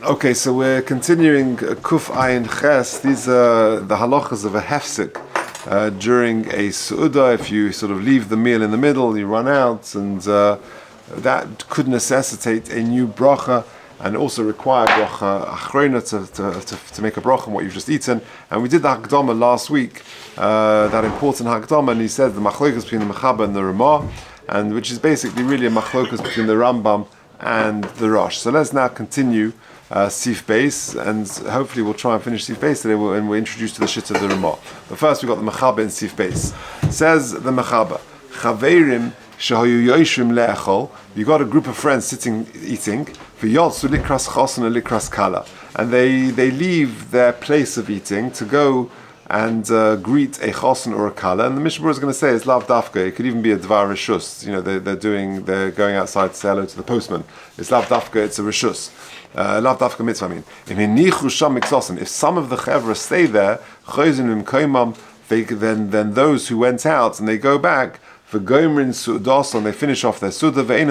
Okay, so we're continuing Kuf Ayin Ches. These are the halachas of a hefsek during a su'udah. If you sort of leave the meal in the middle, you run out, and that could necessitate a new bracha and also require bracha achrona to make a bracha on what you've just eaten. And we did the hakdama last week, that important hakdama, and he said the machlokas between the Mechaba and the Rema, and which is basically really a machlokas between the Rambam and the Rosh. So let's now continue Sif Beis, and hopefully we'll try and finish Sif Beis today, and we're introduced to the shit of the Rema. But first we've got the Mechaba in Sif Beis. Says the Mechaba, Chaverim shehayu yoishrim le'echol, you got a group of friends sitting eating, v'yotzu likras chosen and likras kala, and they leave their place of eating to go and greet a chosen or a kala, and the Mishnah is going to say it's lav dafka. It could even be a dvar rishus. You know, they're going outside to say hello to the postman. It's lav dafka. It's a rishus. Lav dafka mitzvah. If some of the chevra stay there, then those who went out and they go back, they finish off their suda. They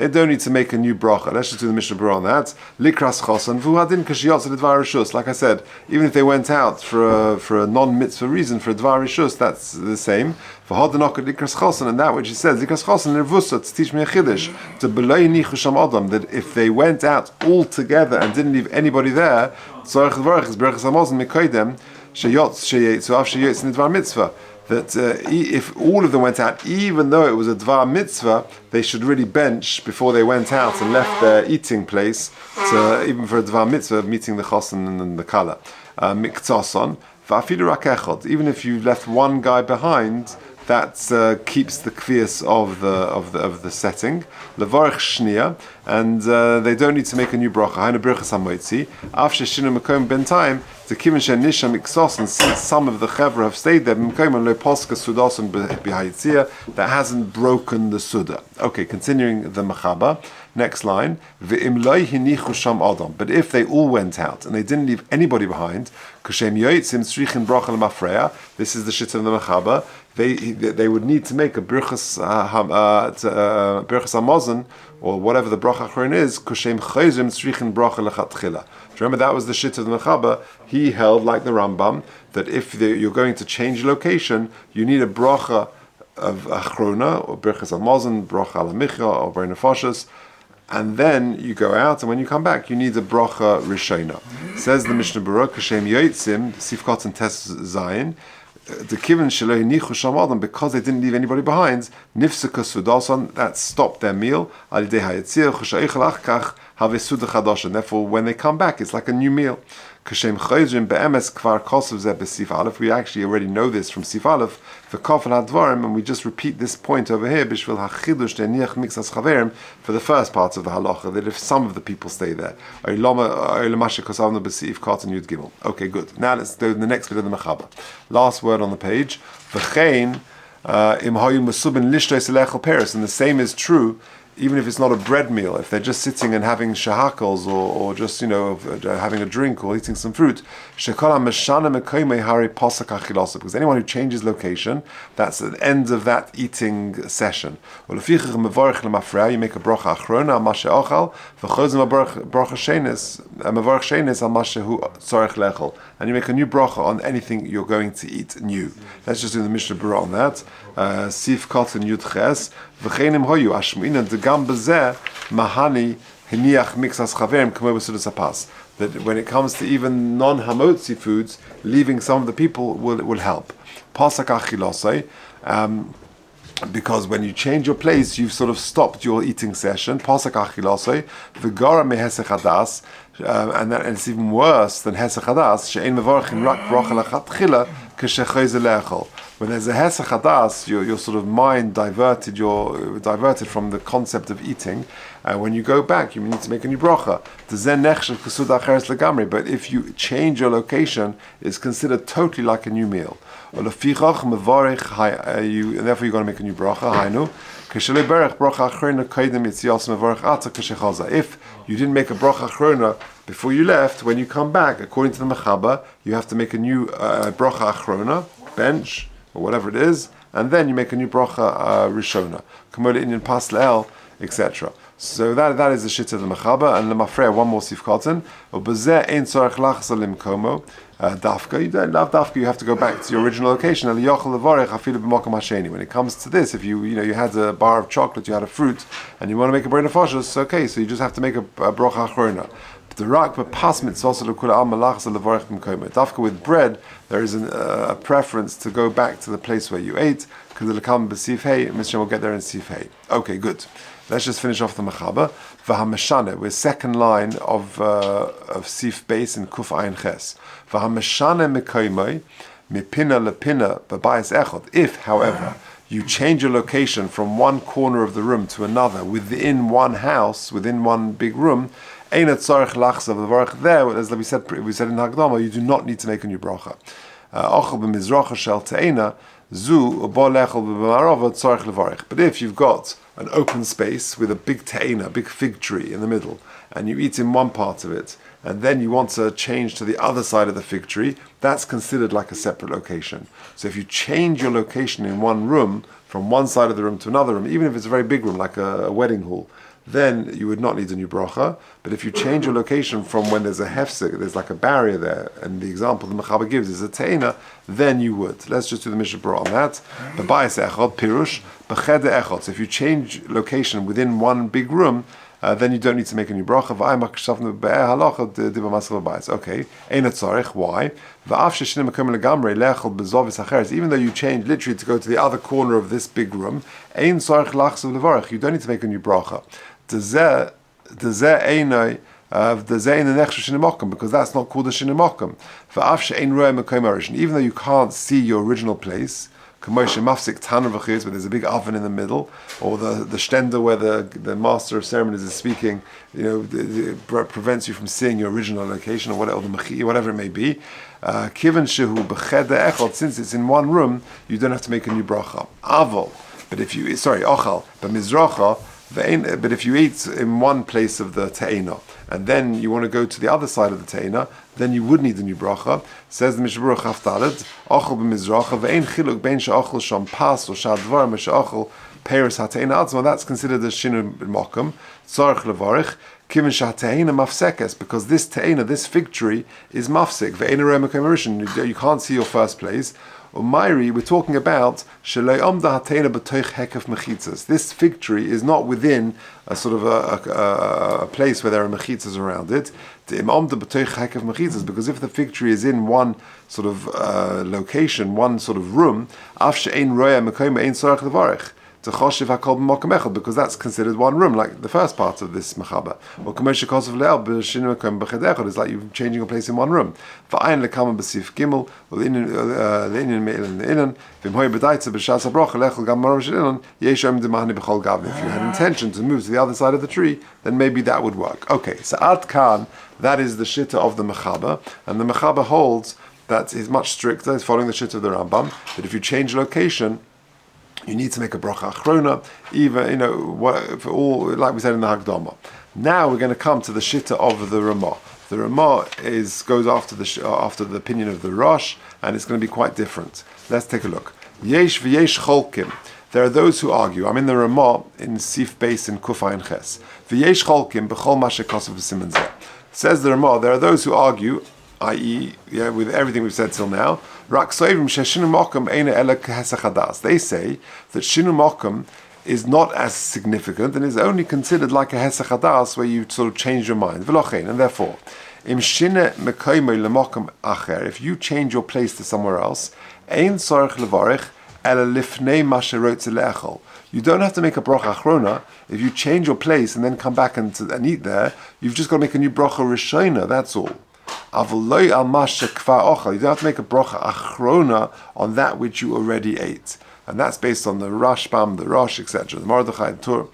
don't need to make a new bracha. Let's just do the Mishnah Berurah on that. Likras chosan v'uhadin kashiyotz l'dvar rishus. Like I said, even if they went out for a non-mitzvah reason, for a dvar rishus, that's the same. V'hadanok likras chosan, and that which he says likras chosan nervusa to teach me a chiddush to belay nichusham adam, that if they went out all together and didn't leave anybody there, tzorich l'varach is berachas hamazon mikoydem sheyotz sheyetzu av sheyetz l'dvar mitzvah. That if all of them went out, even though it was a dvar mitzvah, they should really bench before they went out and left their eating place, even for a dvar mitzvah, meeting the chosen and the kala. Miktason, va'afilu rak echad. Even if you left one guy behind, that keeps the kvias of the setting. Levarich shnia, and they don't need to make a new bracha. Hainu birchas hamoitzi. After shinu mekom ben time, the kiven shenisha miksos, and since some of the chevra have stayed there, mekom and lo poska sudason behayitzia, that hasn't broken the suda. Okay, continuing the Mechaba. Next line. Ve'im lo hinichu sham adam. But if they all went out and they didn't leave anybody behind, kashem yoitzim tzrichin bracha l'mafreya. This is the shit of the Mechaba. They would need to make a birchas hamazon, or whatever the bracha achron is, kushem chayzim tzrichin bracha lechatchila. Remember, that was the shit of the Mechaba. He held, like the Rambam, that if you're going to change location, you need a bracha of achrona, or birchas hamazon, bracha ala micha, or bar nefashos, and then you go out, and when you come back, you need a bracha rishona. Says the Mishnah Berurah, kashem yoitzim, sifkot and tes zayin, the kiven shelo hinichu sham adam, because they didn't leave anybody behind, nifseka sudason, that stopped their meal, alidei hayetzir chushayichel achkach have suda chadash, and therefore when they come back, it's like a new meal. Kashem chayzrim be'emes kvar kosav zeh b'sif aleph. We actually already know this from sif aleph for kafel hadvarim, and we just repeat this point over here b'shvil hachidush de'niach mixas chaverim for the first part of the halacha, that if some of the people stay there. Okay, now let's do the next bit of the Mechaba. Last word on the page. V'chein im hayu mesubin lishtos elechel peres, and the same is true even if it's not a bread meal, if they're just sitting and having shahakals, or just, having a drink or eating some fruit, because anyone who changes location, that's the end of that eating session. You make a bracha achrona, and you make a new bracha on anything you're going to eat new. Let's just do the Mishnah Berurah on that. Sif Kotten Yud Ches, v'chenim hoyu ashmuinan degam bezeh mahani hiniach mixas chaverim k'mo b'sudas hapas. That when it comes to even non-hamotzi foods, leaving some of the people will help. Pasak achilosei, because when you change your place, you've sort of stopped your eating session. Pasak achilosei, v'gara mehesech hadas, and it's even worse than hesech hadas. She'ein mevarchin rak bracha lechatchila k'shechayze le'echol. When there's a hesech hadas, your sort of mind diverted. You're diverted from the concept of eating. When you go back, you need to make a new bracha. But if you change your location, it's considered totally like a new meal. And therefore you're going to make a new bracha. If you didn't make a bracha achrona before you left, when you come back, according to the Mechaba, you have to make a new bracha achrona, bench, or whatever it is, and then you make a new bracha rishona. Kamola Indian paslel, etc. So that is the shit of the Mechaba, and the Mafreya, one more sif cotton. Dafka, you don't love Dafka, you have to go back to your original location. When it comes to this, if you had a bar of chocolate, you had a fruit, and you want to make a brain of foshus, okay, so you just have to make a brocha achrona. Dafka with bread, there is a preference to go back to the place where you ate, because it'll come b'sif hey, Mishra will get there in sif hey. Okay, good. Let's just finish off the Mechaba. V'hameshane, we're second line of sif base in kuf ayin ches. V'hameshane mekoymoi, mipina lepina b'bayis echot. If, however, you change your location from one corner of the room to another within one house, within one big room, ein tzarich lachzav levarach there, as we said in Hagdama, you do not need to make a new bracha. Ochel b'mizracha shel te'ena, zu ubo lechel b'marova tzarich levarach. But if you've got an open space with a big te'ena, big fig tree in the middle, and you eat in one part of it, and then you want to change to the other side of the fig tree, that's considered like a separate location. So if you change your location in one room, from one side of the room to another room, even if it's a very big room, like a wedding hall, then you would not need a new bracha. But if you change your location from when there's a hefsek, there's like a barrier there, and the example the Mechaba gives is a te'ena, then you would. Let's just do the Mishnah Berurah on that. B'bayis echad, pirush, b'chede echad. So if you change location within one big room, then you don't need to make a new bracha. Okay, why? Even though you change literally to go to the other corner of this big room, you don't need to make a new bracha. Because that's not called a shinimokum. Even though you can't see your original place, where there's a big oven in the middle, or the stender where the master of ceremonies is speaking, prevents you from seeing your original location, or whatever it may be. Since it's in one room, you don't have to make a new bracha. But if you eat in one place of the te'ena, and then you want to go to the other side of the te'ena, then you would need a new bracha. Says the Mishnah Berurah Chaf Daled, Ochel b'mizracha ve'ein chiluk bein she'ochel sham pas or sha'advar me'she'ochel peiros ha'te'ena atzma. That's considered a shinu b'mokum. Tzarich levarich kivin she'ha'te'ena mafsekes, because this te'ena, this fig tree, is mafsek ve'ein arei mekom rishon. You can't see your first place. Umayri, we're talking about this fig tree is not within a sort of a place where there are mechitzas around it. Because if the fig tree is in one sort of location, one sort of room, because that's considered one room, like the first part of this Mechaba. It's like you're changing a place in one room. If you had intention to move to the other side of the tree, then maybe that would work. Okay, so Ad Kan, that is the shitta of the Mechaba, and the Mechaba holds that is much stricter, it's following the shitta of the Rambam, that if you change location, you need to make a bracha achrona, even for all, like we said in the Hagdama. Now we're going to come to the shitta of the Rema. The Rema goes after the opinion of the Rosh, and it's going to be quite different. Let's take a look. Yesh v'yesh cholkim. There are those who argue. I'm in the Rema in Sif Beis in Kuf Ayin Ches. V'yesh cholkim b'chol ma shekosav v'siman zeh. Says the Rema, there are those who argue, i.e., with everything we've said till now, they say that Shinu Mokum is not as significant and is only considered like a Hesach Hadas where you sort of change your mind. And therefore, if you change your place to somewhere else, you don't have to make a bracha achrona. If you change your place and then come back and eat there, you've just got to make a new bracha rishona, that's all. You don't have to make a bracha achrona on that which you already ate. And that's based on the Rashbam, the Rosh, etc., the Mordechai, the Torah.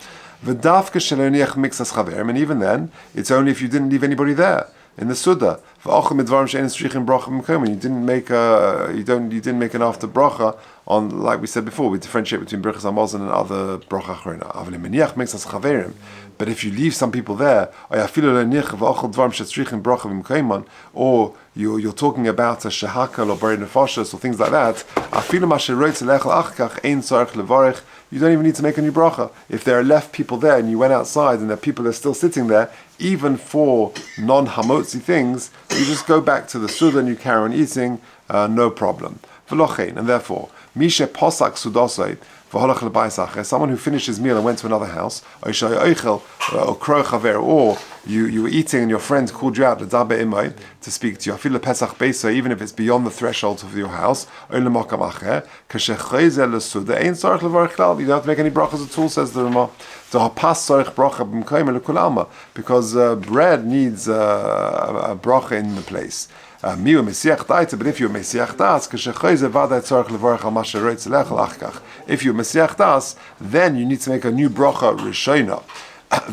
And even then, it's only if you didn't leave anybody there. in the Suda. You didn't make an after bracha on, like we said before, we differentiate between Birchas Hamazon and other bracha achrona. But if you leave some people there, or you're talking about a shehakal or bari nefashos or things like that, you don't even need to make a new bracha. If there are left people there and you went outside and the people are still sitting there, even for non-hamotzi things, you just go back to the suda and you carry on eating, no problem. And therefore, Misha Posak Sudosai, someone who finished his meal and went to another house, or you were eating and your friend called you out to speak to you, even if it's beyond the threshold of your house, you don't have to make any brachas at all, says the Rema. Because bread needs a bracha in the place. But if you're Mesiach Das, then you need to make a new bracha Rishona. It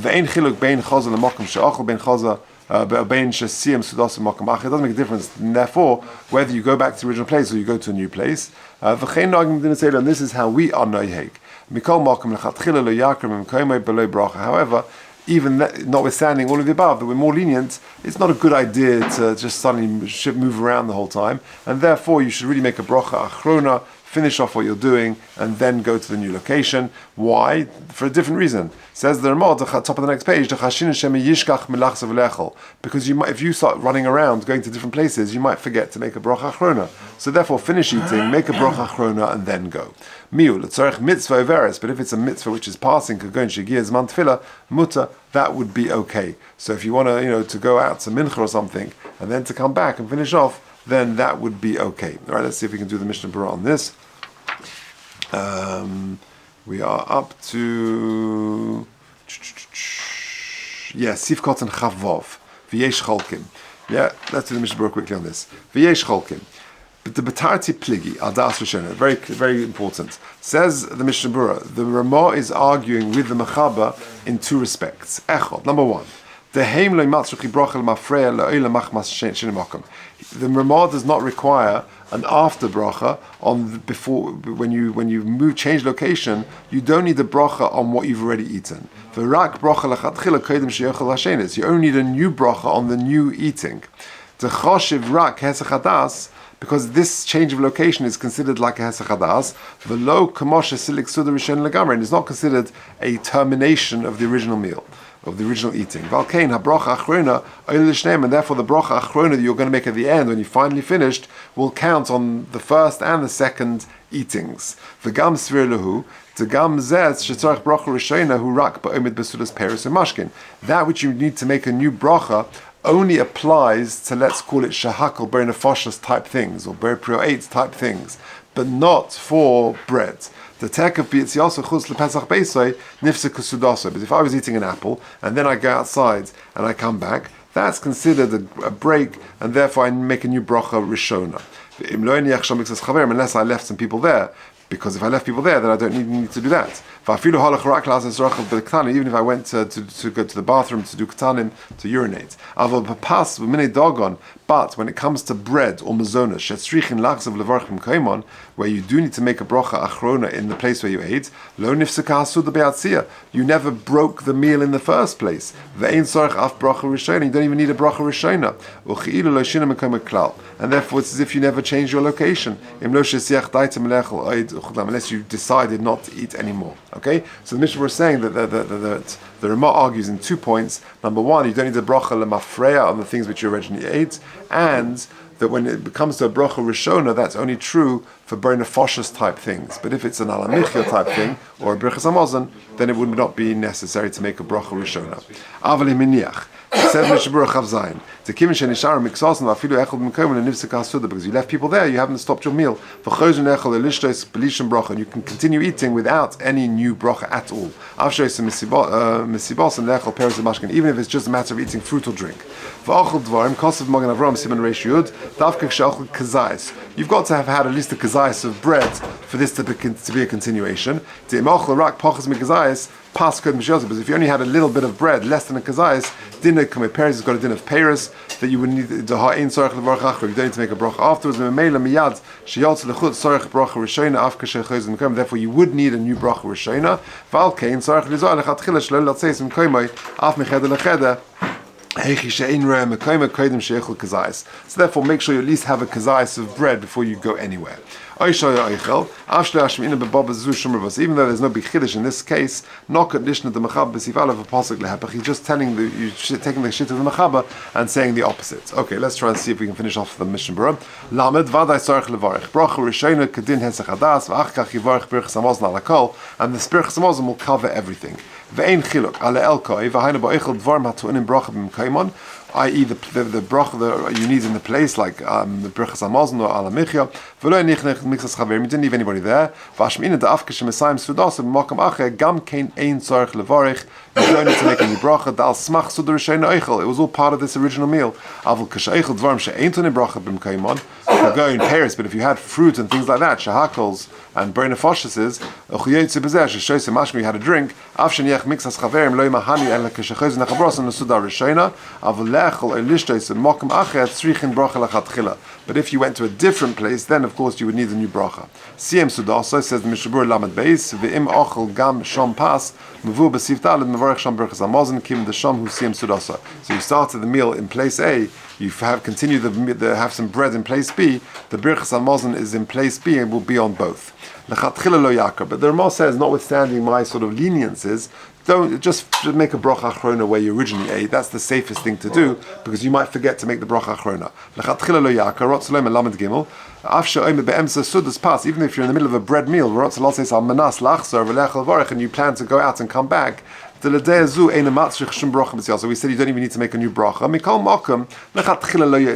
doesn't make a difference, and therefore, whether you go back to the original place or you go to a new place. And this is how we are noiheg. However, even that, notwithstanding all of the above, that we're more lenient, it's not a good idea to just suddenly move around the whole time, and therefore you should really make a bracha achrona, finish off what you're doing, and then go to the new location. Why? For a different reason. Says the Rema, top of the next page, because you might, if you start running around, going to different places, you might forget to make a bracha achrona. So therefore, finish eating, make a bracha achrona, and then go. But if it's a mitzvah which is passing, muta, that would be okay. So if you want to go out to mincha or something, and then to come back and finish off, then that would be okay. All right, let's see if we can do the Mishnah Berurah on this. We are up to Sifkot and Chavov. V'yesh cholkim. Yeah, let's do the Mishnah Berurah quickly on this. V'yesh cholkim. But the Betarti Pligi, Adas Rishona, very, very important. Says the Mishnah Berurah, the Rema is arguing with the Mechaba in two respects. Echad, number one. The Rema does not require an after bracha on before when you change location. You don't need a bracha on what you've already eaten. You only need a new bracha on the new eating. The choshev rak hesachadas, because this change of location is considered like a hesachadas. V'lo kamoshe silik suda rishon legamre, and is not considered a termination of the original meal, of the original eating. Valkein habracha achrona oil, and therefore the bracha achrona that you're going to make at the end when you finally finished will count on the first and the second eatings. V'gam svir lehu. That which you need to make a new bracha only applies to, let's call it shahakal ber nefashos type things or ber prio'etz type things, but not for bread. The tek of b'yitziasa chutz lepesach beisai nifsek sudasa. But if I was eating an apple and then I go outside and I come back, that's considered a break, and therefore I make a new bracha rishona. Unless I left some people there. Because if I left people there, then I don't need to do that. Even if I went to go to the bathroom to do ketanim, to urinate. But when it comes to bread or mazonas, where you do need to make a bracha achrona in the place where you ate, you never broke the meal in the first place. You don't even need a bracha rishona. And therefore it's as if you never changed your location. Unless you decided not to eat anymore. Okay? So the Mishnah was saying that the Rema argues in 2 points. Number one, you don't need a bracha lemafreya on the things which you originally ate, and that when it comes to a bracha rishona, that's only true for ber nefashos type things. But if it's an alamichya type thing, or a birchas hamazon, then it would not be necessary to make a bracha rishona. Avali miniach. Says Mishnah Berurah Chav Zayin. Because you left people there, you haven't stopped your meal. And you can continue eating without any new bracha at all. Even if it's just a matter of eating fruit or drink. You've got to have had at least a kazayis of bread for this to be a continuation. Pas Kodim Shiyotze, because if you only had a little bit of bread, less than a kazayis, dinner Kamei Peres has got a din of Peres, that you would need the Ha'in Sorech Levarach Achra, you don't need to make a bracha afterwards, Memela Miyad, Shiyotze Lechut, Sorech Bracha Rishona, Afka Shechayz Mekom, therefore you would need a new bracha Rishona, Val Kain, Sorech Lizoy, Lechat Chila, Shlol Latzeis Mekomai, Af Mecheda Lecheda, so therefore make sure you at least have a kazayis of bread before you go anywhere. Even though there's no big chiddush in this case, he's just taking the shit of the mechaba and saying the opposite. Okay, let's try and see if we can finish off the mission bro. Lamed vaday sarich levarich bracha rishona kedin hesach hadas v'achkach yivarich birchas hamazon ala kol, and the birchas hamazon will cover everything. Ve'ein chiluk ale elkoi v'hainu ba'oichel dvar matu'unim bracha b'mkaimon, i.e. the bracha that you need in the place, like the birchas hamazon or ala michya. V'lo nichnech mixas chaverim, you didn't leave anybody there. V'ashmina da'afka shemesayim sudasa b'makam acher gam kein ein tzarich levarich. You don't need to make any bracha. Da'al smach sudar rishayna oichel. It was all part of this original meal. Avol k'sha'oichel dvarim she'ein tunim bracha b'mkaimon. You go in Paris, but if you had fruit and things like that, shahakals and brenafoshes, you had a drink. But if you went to a different place, then of course you would need a new bracha. Siem Sudasa says the Mishabur Lamed Beis, V'im Ochel Gam Shom Pas, Mavur B'Sif Daled, Mavarech Shom Berchas Hamazon, Kim the Shom Hu Siem Sudasa. So you started the meal in place A, you have continued have some bread in place B, the Berchas Hamazon is in place B and will be on both. But the Rema says, notwithstanding my sort of leniences, don't just make a bracha achrona where you originally ate. That's the safest thing to do, because you might forget to make the bracha achrona. Even if you're in the middle of a bread meal, and you plan to go out and come back, so we said you don't even need to make a new bracha.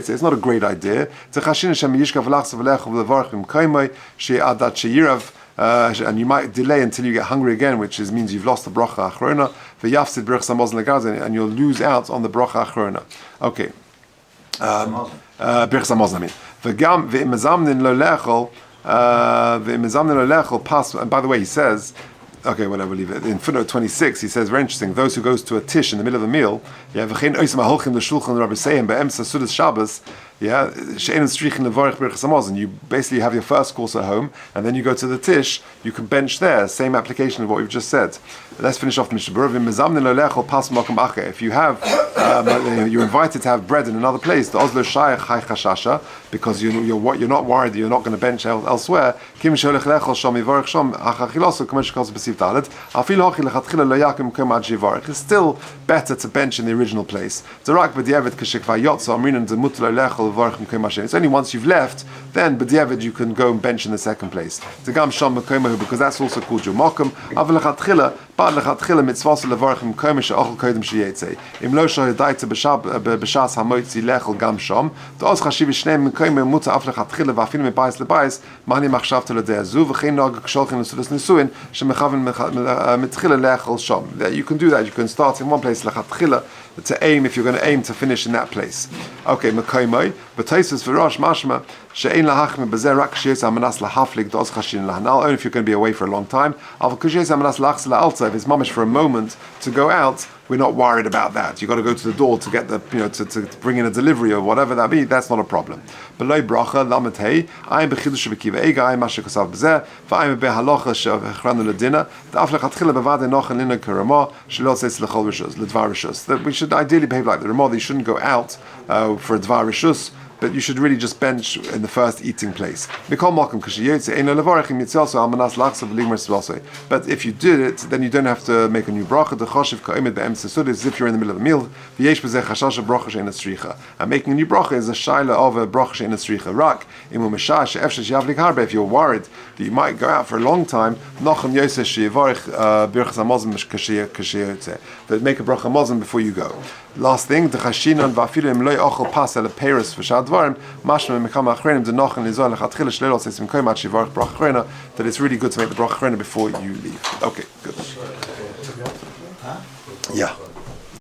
It's not a great idea. And you might delay until you get hungry again, which means you've lost the bracha achrona. And you'll lose out on the bracha achrona. Okay. Birchas hamazon, I mean. And by the way, he says, okay, whatever, leave it. In footnote 26, he says, very interesting, those who goes to a tish in the middle of a meal, you you basically have your first course at home, and then you go to the tish, you can bench there, same application of what we've just said. Let's finish off the Mishnah. If you have, you're invited to have bread in another place, because you're not worried that you're not going to bench elsewhere, it's still better to bench in the original place. It's only once you've left, then b'diavad you can go and bench in the second place. Because that's also called your mokum. You can do that. You can start in one place to aim, if you're going to aim to finish in that place. Okay, Mekoimoi, but Taisus V'Rosh Mashma, She'ein lahachme b'zeh rak k'shiyos ha'manas lahaflik doz chashin lahanal, only if you're going to be away for a long time. Avol k'shiyos ha'manas lachs la'alta, if it's mamish for a moment to go out, we're not worried about that. You've got to go to the door to get the, to bring in a delivery or whatever that be, that's not a problem. Below bracha, lamet hey, ayim b'chidush v'kiva ega, ayim masha kosav b'zeh, v'ayim b'halocha she'chranu l'dina, da'af lechatchila b'vadei nochen lina k'rama, she'lo tzitz l'chol rishus, l'dvar rishus. That we should ideally behave like the Rema, that you shouldn't go out for a dvar rishus, but you should really just bench in the first eating place. But if you did it, then you don't have to make a new bracha. The choshev ka'omed be'emsa is if you're in the middle of a meal. And making a new bracha is a shaila of a bracha she'eina tzricha. Rak if you're worried that you might go out for a long time, that make a bracha mazon before you go. Last thing, the chashinon va'afilim loy ochel pas el peres v'shad dvarim mashma mekam achrenim de nochen lizol lechatchila shlelo sesim koimat shivarich bracha achrona, that it's really good to make the bracha achrona before you leave. Okay, good. Yeah.